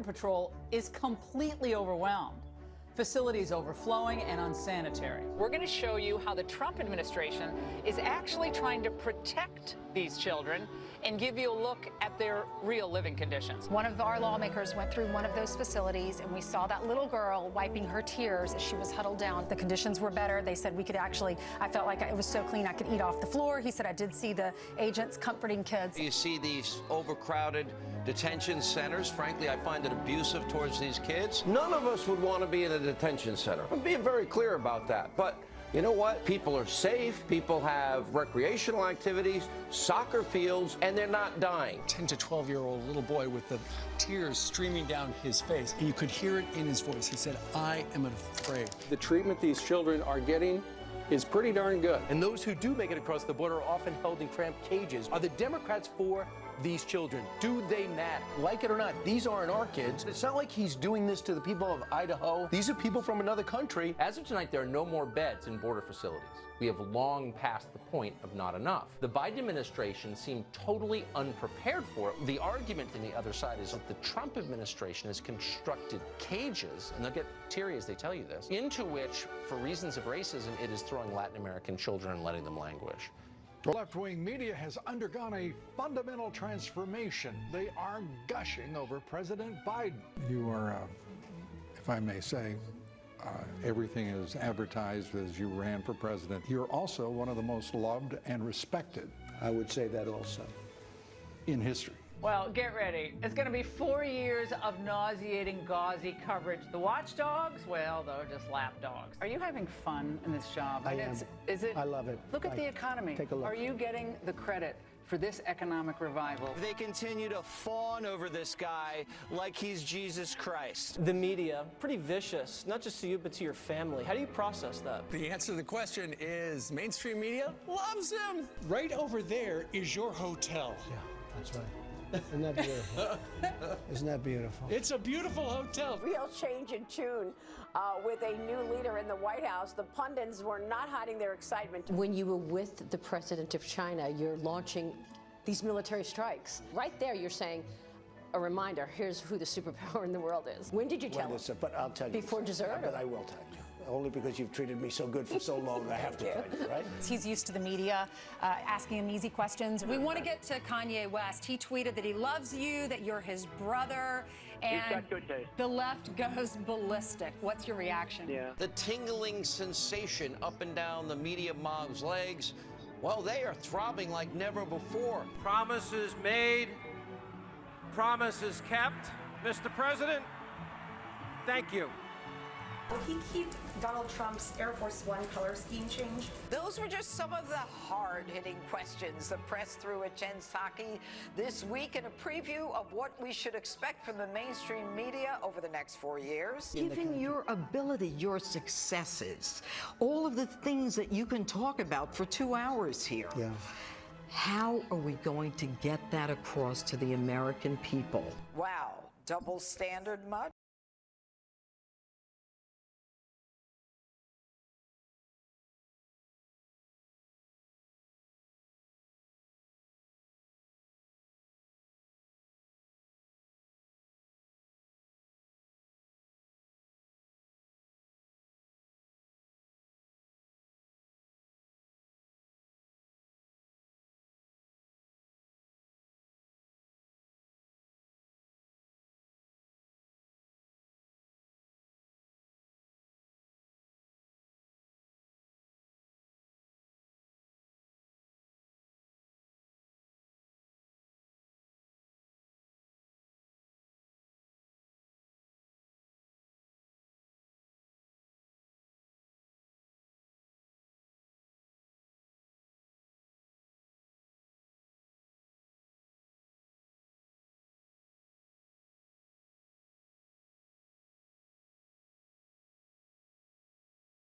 Patrol is completely overwhelmed. Facilities overflowing and unsanitary. We're going to show you how the Trump administration is actually trying to protect these children and give you a look at their real living conditions. One of our lawmakers went through one of those facilities, and we saw that little girl wiping her tears as she was huddled down. The conditions were better. They said we could actually, I felt like it was so clean I could eat off the floor. He said I did see the agents comforting kids. You see these overcrowded detention centers. Frankly, I find it abusive towards these kids. None of us would want to be in a detention center. I'm being very clear about that. But you know what? People are safe. People have recreational activities, soccer fields, and they're not dying. 10 to 12-year-old little boy with the tears streaming down his face. And you could hear it in his voice. He said, I am afraid. The treatment these children are getting is pretty darn good. And those who do make it across the border are often held in cramped cages. Are the Democrats for these children? Do they matter? Like it or not, these aren't our kids. It's not like he's doing this to the people of Idaho. These are people from another country. As of tonight, there are no more beds in border facilities. We have long passed the point of not enough. The Biden administration seemed totally unprepared for it. The argument on the other side is that the Trump administration has constructed cages, and they'll get teary as they tell you this, into which, for reasons of racism, it is throwing Latin American children and letting them languish. The left-wing media has undergone a fundamental transformation. They are gushing over President Biden. You are, if I may say, everything is advertised as you ran for president. You're also one of the most loved and respected. I would say that also. In history. Well, get ready. It's going to be 4 years of nauseating, gauzy coverage. The watchdogs, well, they're just lapdogs. Are you having fun in this job? I am. Is it? I love it. Look at the economy. Take a look. Are you getting the credit for this economic revival? They continue to fawn over this guy like he's Jesus Christ. The media, pretty vicious, not just to you, but to your family. How do you process that? The answer to the question is mainstream media loves him. Right over there is your hotel. Yeah, that's right. Isn't that beautiful? Isn't that beautiful? It's a beautiful hotel. Real change in tune with a new leader in the White House. The pundits were not hiding their excitement. When you were with the president of China, you're launching these military strikes. Right there, you're saying, a reminder, here's who the superpower in the world is. When did you tell him? But I'll tell you. Before dessert? But I will tell you. Only because you've treated me so good for so long, I have to tell you, right? He's used to the media asking him easy questions. We want to get to Kanye West. He tweeted that he loves you, that you're his brother, and the left goes ballistic. What's your reaction? Yeah. The tingling sensation up and down the media mob's legs, well, they are throbbing like never before. Promises made, promises kept. Mr. President, thank you. Will he keep Donald Trump's Air Force One color scheme change? Those were just some of the hard-hitting questions the press threw at Jen Psaki this week, in a preview of what we should expect from the mainstream media over the next 4 years. Given your ability, your successes, all of the things that you can talk about for 2 hours here. Yeah. How are we going to get that across to the American people? Wow, double standard much?